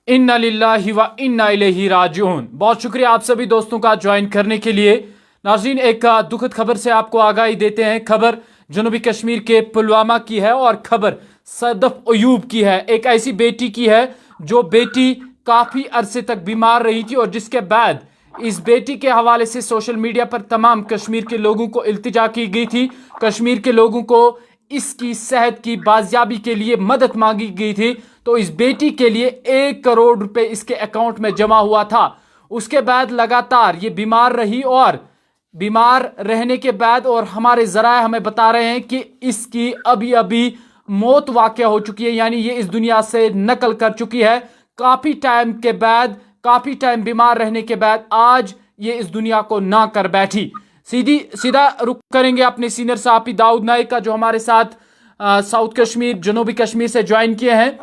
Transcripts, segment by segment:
इन्ना लिल्लाहि व इन्ना इलैहि राजिऊन। बहुत शुक्रिया आप सभी दोस्तों का ज्वाइन करने के लिए। नाज़रीन, एक दुखद खबर से आपको आगाही देते हैं। खबर जनूबी कश्मीर के पुलवामा की है और खबर सदफ अयूब की है। एक ऐसी बेटी की है जो बेटी काफ़ी अरसे तक बीमार रही थी और जिसके बाद इस बेटी के हवाले से सोशल मीडिया पर तमाम कश्मीर के लोगों को इल्तिजा की गई थी। कश्मीर के लोगों को इसकी सेहत की बाजियाबी के लिए मदद मांगी गई थी। तो इस बेटी के लिए 1 करोड़ रुपए इसके अकाउंट में जमा हुआ था। उसके बाद लगातार ये बीमार रही और बीमार रहने के बाद और हमारे जराए हमें बता रहे हैं कि इसकी अभी अभी मौत वाक़या हो चुकी है, यानी ये इस दुनिया से नकल कर चुकी है। काफ़ी टाइम के बाद, काफ़ी टाइम बीमार रहने के बाद आज ये इस दुनिया को ना कर बैठी। सीधा रुक करेंगे अपने सीनियर साहब दाऊद नाइक का, जो हमारे साथ साउथ कश्मीर, जनूबी कश्मीर से ज्वाइन किए हैं।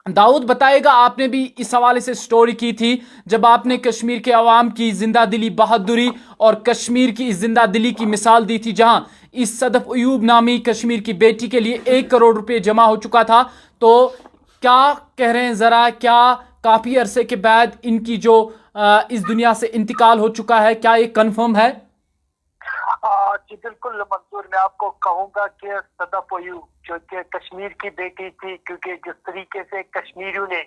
दाऊद, बताएगा, आपने भी इस हवाले से स्टोरी की थी जब आपने कश्मीर के अवाम की जिंदा दिली, बहादुरी और कश्मीर की इस जिंदा दिली की मिसाल दी थी, जहां इस सदफ अयूब नामी कश्मीर की बेटी के लिए 1 करोड़ रुपए जमा हो चुका था। तो क्या कह रहे हैं जरा, क्या काफी अरसे के बाद इनकी जो इस दुनिया से इंतकाल हो चुका है, क्या ये कन्फर्म है? जी बिल्कुल मंजूर, मैं आपको कहूंगा कि सदफ अयूब जो कि कश्मीर की बेटी थी, क्योंकि जिस तरीके से कश्मीरियों ने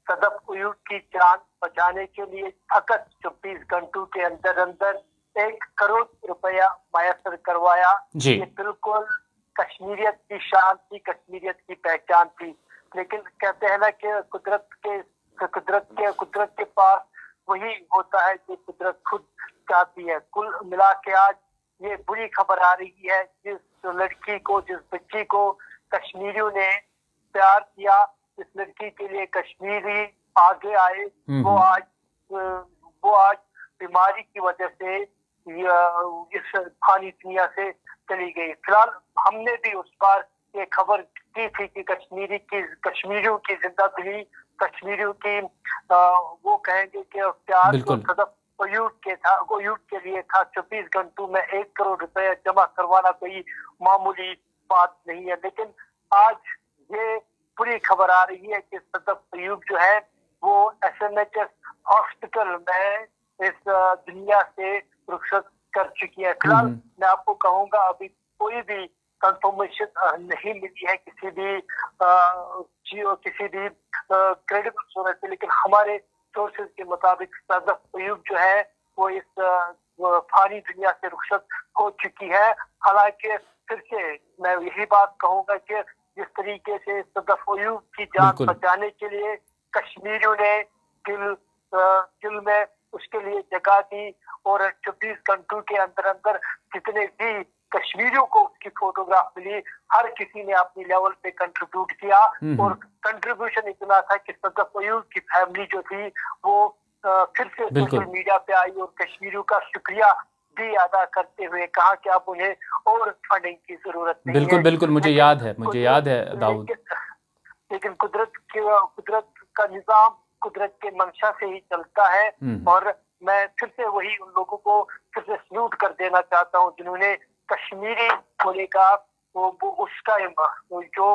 सदफ अयूब की जान बचाने के लिए फकत 24 घंटों के अंदर अंदर 1 करोड़ रुपया मैसर करवाया, ये बिल्कुल कश्मीरियत की शान थी, कश्मीरियत की पहचान थी। लेकिन कहते हैं ना कि कुदरत के पास वही होता है जो कुदरत खुद चाहती है। कुल मिला के आज ये बुरी खबर आ रही है, जिस लड़की को, जिस बच्ची को कश्मीरियों ने प्यार किया, इस लड़की के लिए कश्मीरी आगे आए, वो आज बीमारी की वजह से इस फानी दुनिया से चली गई। फिलहाल हमने भी उस बार ये खबर की थी कि कश्मीरियों की जिंदा दिली, कश्मीरियों की वो कहेंगे कि प्यार तो सदफ अयूब के लिए था। 24 घंटों में 1 करोड़ रुपया जमा करवाना कोई मामूली बात नहीं है। लेकिन आज ये पूरी खबर आ रही है कि सदफ अयूब जो है वो SMHS हॉस्पिटल में इस दुनिया से रुखसत कर चुकी है। फिलहाल मैं आपको कहूंगा अभी कोई भी कंफर्मेशन नहीं मिली है किसी भी क्रेडिबल सोर्स से, लेकिन हमारे सोर्सेज के मुताबिक सदफ अयूब जो है वो इस फानी दुनिया से रुखसत हो चुकी है। हालांकि फिर से मैं यही बात कहूंगा कि जिस तरीके से सदफ अयूब की जान बचाने के लिए कश्मीरियों ने दिल में उसके लिए जगह दी और 24 घंटों के अंदर अंदर जितने भी कश्मीरियों को उसकी फोटोग्राफ मिली, हर किसी ने अपनी लेवल पे कंट्रीब्यूट किया और कंट्रीब्यूशन इतना था कि सदफ अयूब की फैमिली जो थी वो फिर से सोशल मीडिया पे आई और कश्मीरियों का शुक्रिया भी अदा करते हुए कहा कि अब उन्हें और फंडिंग की जरूरत नहीं है। बिल्कुल मुझे याद है दाऊद। लेकिन कुदरत का निजाम कुदरत के मंशा से ही चलता है और मैं फिर से वही उन लोगों को फिर से सल्यूट कर देना चाहता हूँ जिन्होंने कश्मीरी होने का वो उसका जो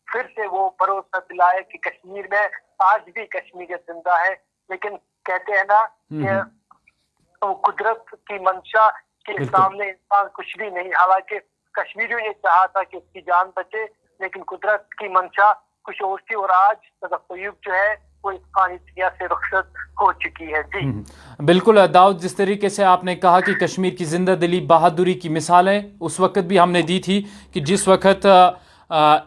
फिर से वो भरोसा दिलाया कि कश्मीर में आज भी कश्मीरियत जिंदा है। लेकिन कहते हैं ना कि कुदरत की मंशा के सामने इंसान कुछ भी नहीं। हालांकि कश्मीरियों ने चाहा था कि उसकी जान बचे, लेकिन कुदरत की मंशा कुछ और थी और आज सदफ अयूब जो है वो इस फानी दुनिया से रुखसत हो चुकी है। जी बिल्कुल दाऊद, जिस तरीके से आपने कहा कि कश्मीर की जिंदा दिली, बहादुरी की मिसालें उस वक्त भी हमने दी थी कि जिस वक्त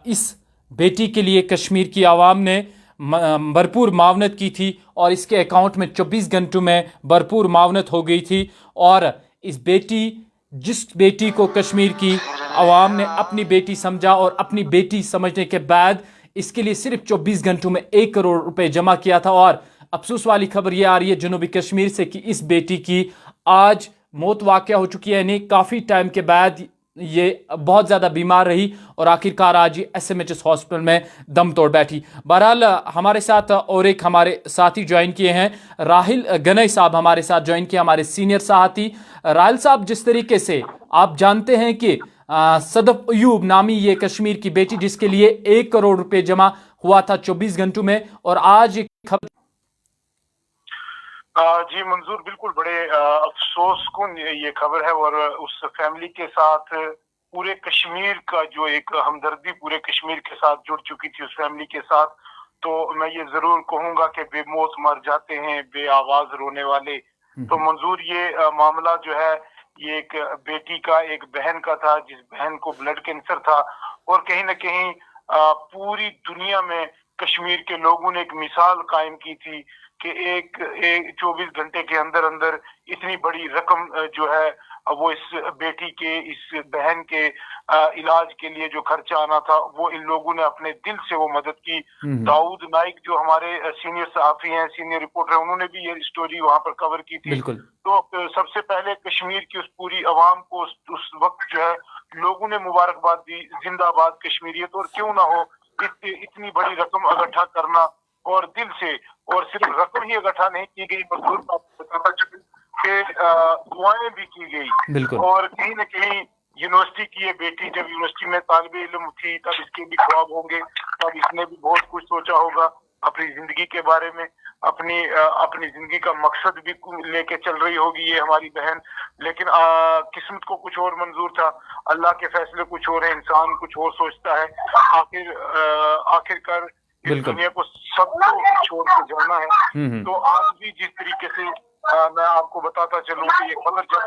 इस बेटी के लिए कश्मीर की आवाम ने भरपूर मावनत की थी और इसके अकाउंट में 24 घंटों में भरपूर मावनत हो गई थी। और जिस बेटी को कश्मीर की आवाम ने अपनी बेटी समझा और अपनी बेटी समझने के बाद इसके लिए सिर्फ 24 घंटों में 1 करोड़ रुपए जमा किया था। और अफसोस वाली खबर ये आ रही है जनूबी कश्मीर से कि इस बेटी की आज मौत वाक़या हो चुकी है, यानी काफ़ी टाइम के बाद ये बहुत ज़्यादा बीमार रही और आखिरकार आज ये SMHS हॉस्पिटल में दम तोड़ बैठी। बहरहाल हमारे साथ और एक हमारे साथी ज्वाइन किए हैं, राहिल गनई साहब हमारे साथ ज्वाइन किए, हमारे सीनियर साथी। राहिल साहब, जिस तरीके से आप जानते हैं कि सदफ अयूब नामी ये कश्मीर की बेटी जिसके लिए 1 करोड़ रुपए जमा हुआ था 24 घंटों में, और आज खबर जी मंजूर, बिल्कुल बड़े अफसोस कुन ये खबर है, और उस फैमिली के साथ पूरे कश्मीर का जो एक हमदर्दी पूरे कश्मीर के साथ जुड़ चुकी थी उस फैमिली के साथ। तो मैं ये जरूर कहूंगा कि बेमौत मर जाते हैं बे आवाज रोने वाले। तो मंजूर ये मामला जो है ये एक बेटी का, एक बहन का था, जिस बहन को ब्लड कैंसर था, और कहीं ना कहीं पूरी दुनिया में कश्मीर के लोगों ने एक मिसाल कायम की थी कि एक 24 घंटे के अंदर अंदर इतनी बड़ी रकम जो है वो इस बेटी के, इस बहन के इलाज के लिए जो खर्चा आना था, वो इन लोगों ने अपने दिल से वो मदद की। दाऊद नाइक जो हमारे सीनियर सहाफी हैं, सीनियर रिपोर्टर हैं, उन्होंने भी ये स्टोरी वहां पर कवर की थी। बिल्कुल तो सबसे पहले कश्मीर की उस पूरी अवाम को उस वक्त जो है लोगों ने मुबारकबाद दी, जिंदाबाद कश्मीरियत। और क्यों ना हो इतनी बड़ी रकम इकट्ठा करना और दिल से, और सिर्फ रकम ही इकट्ठा नहीं की गई, मजदूर को आपको बताता चलूं कि दुआएं भी की गई। बिल्कुल और कहीं न कहीं यूनिवर्सिटी की ये बेटी जब यूनिवर्सिटी में तालिबे इल्म थी, तब इसके भी ख्वाब होंगे, तब इसने भी बहुत कुछ सोचा होगा अपनी जिंदगी के बारे में, अपनी जिंदगी का मकसद भी लेके चल रही होगी ये हमारी बहन। लेकिन किस्मत को कुछ और मंजूर था, अल्लाह के फैसले कुछ और है, इंसान कुछ और सोचता है। आखिरकार इस बिल्कुल दुनिया को सबको छोड़ के जाना है। तो आज भी जिस तरीके से मैं आपको बताता चलूं कि ये खबर जब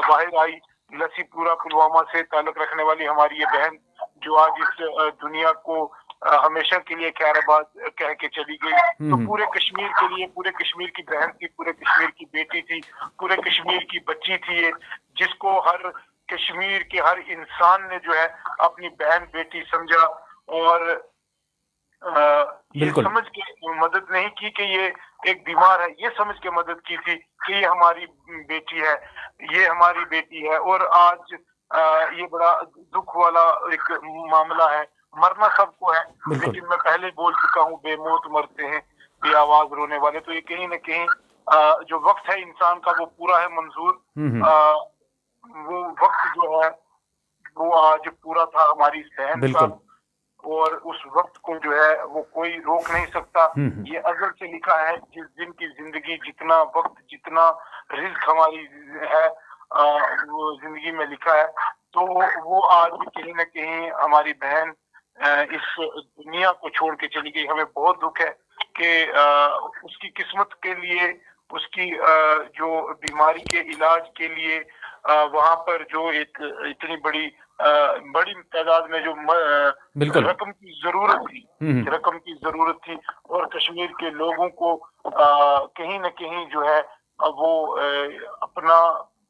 बाहर आई, लसीपुरा पुलवामा से ताल्लुक रखने वाली हमारी ये बहन जो आज इस दुनिया को हमेशा के लिए खैराबाद कह के चली गई, तो पूरे कश्मीर के लिए, पूरे कश्मीर की बहन थी, पूरे कश्मीर की बेटी थी, पूरे कश्मीर की बच्ची थी ये, जिसको हर कश्मीर के हर इंसान ने जो है अपनी बहन बेटी समझा। और ये बिल्कुल समझ के मदद नहीं की कि ये एक बीमार है, ये समझ के मदद की थी कि ये हमारी बेटी है, ये हमारी बेटी है। और आज ये बड़ा दुख वाला एक मामला है। मरना सबको है, बिल्कुल लेकिन मैं पहले बोल चुका हूँ, बेमौत मरते हैं बे आवाज रोने वाले। तो ये कहीं न कहीं जो वक्त है इंसान का वो पूरा है मंजूर। वो वक्त जो है वो आज पूरा था हमारी इस बहन का, बिल्कुल और उस वक्त को जो है वो कोई रोक नहीं सकता। ये अज़ल से लिखा है, जिस दिन की जिंदगी, जितना वक्त, जितना रिस्क हमारी है वो जिंदगी में लिखा है। तो वो आज भी कहीं ना कहीं हमारी बहन इस दुनिया को छोड़ के चली गई। हमें बहुत दुख है कि उसकी किस्मत के लिए, उसकी जो बीमारी के इलाज के लिए वहां पर जो एक इतनी बड़ी तादाद में जो बिल्कुल रकम की जरूरत थी, रकम की जरूरत थी, और कश्मीर के लोगों को कहीं न कहीं जो है वो अपना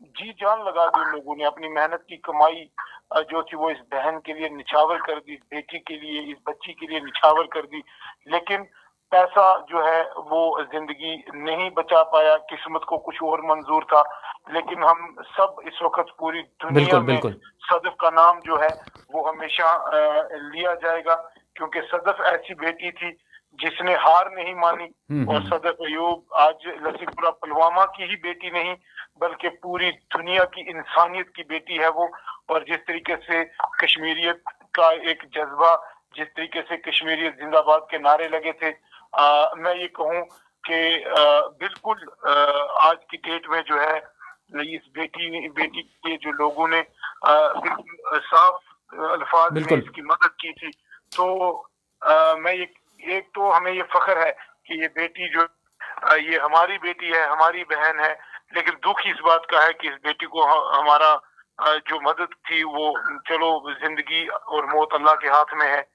जी जान लगा दी। उन लोगों ने अपनी मेहनत की कमाई जो थी वो इस बहन के लिए निछावर कर दी, इस बेटी के लिए, इस बच्ची के लिए निछावर कर दी। लेकिन पैसा जो है वो जिंदगी नहीं बचा पाया, किस्मत को कुछ और मंजूर था। लेकिन हम सब इस वक्त पूरी दुनिया बिल्कुल में बिल्कुल सदफ का नाम जो है वो हमेशा लिया जाएगा, क्योंकि सदफ ऐसी बेटी थी जिसने हार नहीं मानी। और सदफ अयूब आज लसीपुरा पुलवामा की ही बेटी नहीं, बल्कि पूरी दुनिया की इंसानियत की बेटी है वो। और जिस तरीके से कश्मीरियत का एक जज्बा, जिस तरीके से कश्मीरियत जिंदाबाद के नारे लगे थे, मैं ये कहूँ कि बिल्कुल आज की डेट में जो है इस बेटी के जो लोगों ने बिल्कुल साफ अल्फाज में बिल्कुल इसकी मदद की थी। तो मैं एक तो हमें ये फख्र है कि ये बेटी जो ये हमारी बेटी है, हमारी बहन है। लेकिन दुख इस बात का है कि इस बेटी को हमारा जो मदद थी वो, चलो जिंदगी और मौत अल्लाह के हाथ में है,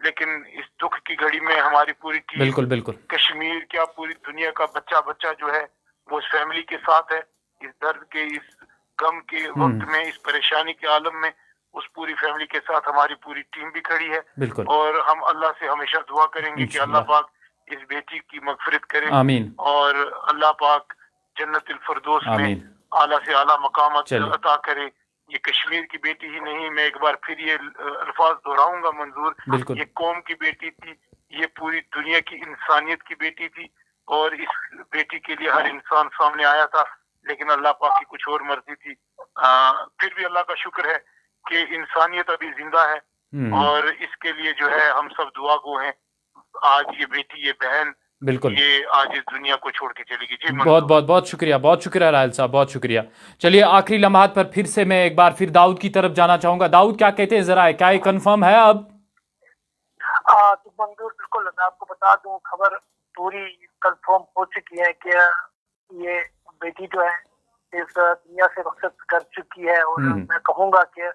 लेकिन इस दुख की घड़ी में हमारी पूरी टीम, बिल्कुल बिल्कुल कश्मीर क्या पूरी दुनिया का बच्चा बच्चा जो है वो इस फैमिली के साथ है। इस दर्द के, इस गम के वक्त में, इस परेशानी के आलम में उस पूरी फैमिली के साथ हमारी पूरी टीम भी खड़ी है। बिल्कुल और हम अल्लाह से हमेशा दुआ करेंगे कि अल्लाह पाक इस बेटी की मगफिरत करे, आमीन और अल्लाह पाक जन्नतुल फिरदौस में आमीन आला से आला मकाम चलिए। अता करे। ये कश्मीर की बेटी ही नहीं, मैं एक बार फिर ये अल्फाज दोहराऊंगा मंजूर, बिल्कुल ये कौम की बेटी थी, ये पूरी दुनिया की इंसानियत की बेटी थी। और इस बेटी के लिए हर इंसान सामने आया था, लेकिन अल्लाह पाक की कुछ और मर्जी थी। फिर भी अल्लाह का शुक्र है कि इंसानियत अभी जिंदा है, और इसके लिए जो है हम सब दुआ गो हैं। आज ये बेटी, ये बहन बिल्कुल। ये आज इस दुनिया को छोड़ के चली गई। जी बहुत बहुत बहुत शुक्रिया राहल साहब, बहुत शुक्रिया। चलिए आखिरी लम्हात पर फिर से मैं एक बार फिर दाऊद की तरफ जाना चाहूंगा। दाऊद क्या कहते हैं जरा, क्या ये कंफर्म है अब? तो मंजूर, बिल्कुल मैं आपको बता दूं, खबर पूरी कंफर्म हो चुकी है कि ये बेटी जो है इस दुनिया से रुखसत कर चुकी है। और मैं कहूंगा कि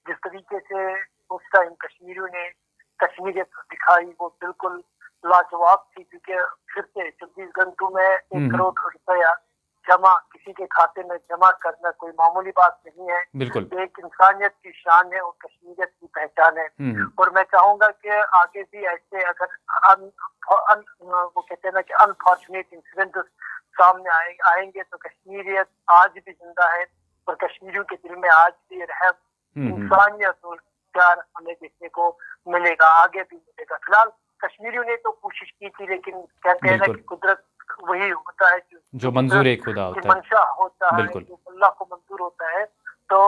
जिस तरीके से उस टाइम कश्मीरियों ने कश्मीरियत दिखाई वो बिल्कुल लाजवाब थी, क्योंकि फिर से 24 घंटों में 1 करोड़ रुपया जमा किसी के खाते में जमा करना कोई मामूली बात नहीं है। बिल्कुल। एक इंसानियत की शान है और कश्मीरियत की पहचान है। और मैं चाहूंगा कि आगे भी ऐसे अगर वो कहते हैं ना कि अनफॉर्चुनेट इंसिडेंट सामने आएंगे तो कश्मीरियत आज भी जिंदा है और कश्मीरियों के दिल में आज भी रहम, इंसानियत और प्यार हमें देखने को मिलेगा, आगे भी मिलेगा। फिलहाल कश्मीरियों ने तो कोशिश की थी, लेकिन कहते हैं ना कि कुदरत वही होता है जो मंजूर एक खुदा होता है, मंशा होता है, जो अल्लाह को मंजूर होता है। तो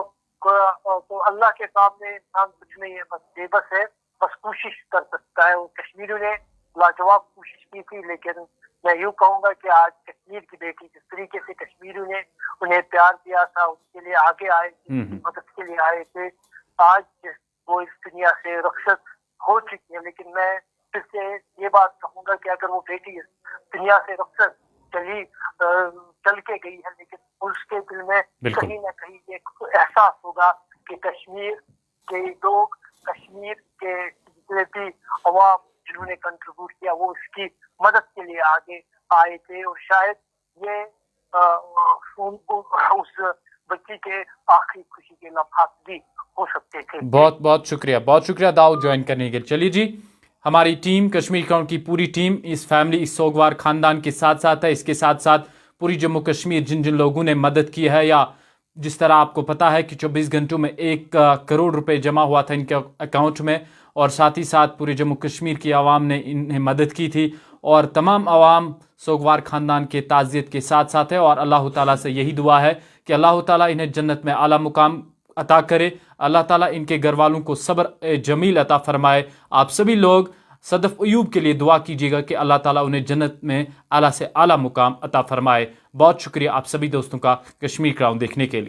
अल्लाह के सामने इंसान कुछ नहीं है, बस बेबस है, बस कोशिश कर सकता है। और कश्मीरियों ने लाजवाब कोशिश की थी, लेकिन मैं यूँ कहूँगा कि आज कश्मीर की बेटी जिस तरीके से कश्मीरियों ने उन्हें प्यार दिया था, उसके लिए आगे आए, मदद के लिए आए थे, आज वो इस दुनिया से रुखसत हो चुकी है। लेकिन मैं फिर से ये बात कहूँगा कि अगर वो बेटी इस दुनिया से रुखसत चल के गई है, लेकिन उसके दिल में कहीं ना कहीं एक एहसास होगा कि कश्मीर के लोग, कश्मीर के जितने भी अवाम जिन्होंने कंट्रीब्यूट किया वो उसकी मदद के लिए आगे आए थे। और शायद ये उस बच्ची के आखिरी खुशी के लम्हात भी हो सकते थे। बहुत बहुत शुक्रिया दाऊद ज्वाइन करने के लिए। चलिए जी, हमारी टीम, कश्मीर क्राउन की पूरी टीम इस फैमिली, इस सोगवार खानदान के साथ साथ है। इसके साथ साथ पूरी जम्मू कश्मीर जिन जिन लोगों ने मदद की है, या जिस तरह आपको पता है कि 24 घंटों में 1 करोड़ रुपए जमा हुआ था इनके अकाउंट में, और साथ ही साथ पूरे जम्मू कश्मीर की आवाम ने इन्हें मदद की थी, और तमाम आवाम सोगवार ख़ानदान के ताज़ियत के साथ साथ है। और अल्लाह ताला से यही दुआ है कि अल्लाह ताला इन्हें जन्नत में आला मुकाम अता करे, अल्लाह ताला इनके घर वालों को सब्र जमील अता फरमाए। आप सभी लोग सदफ अयूब के लिए दुआ कीजिएगा कि अल्लाह ताला उन्हें जन्नत में आला से आला मुकाम अता फरमाए। बहुत शुक्रिया आप सभी दोस्तों का कश्मीर क्राउन देखने के लिए।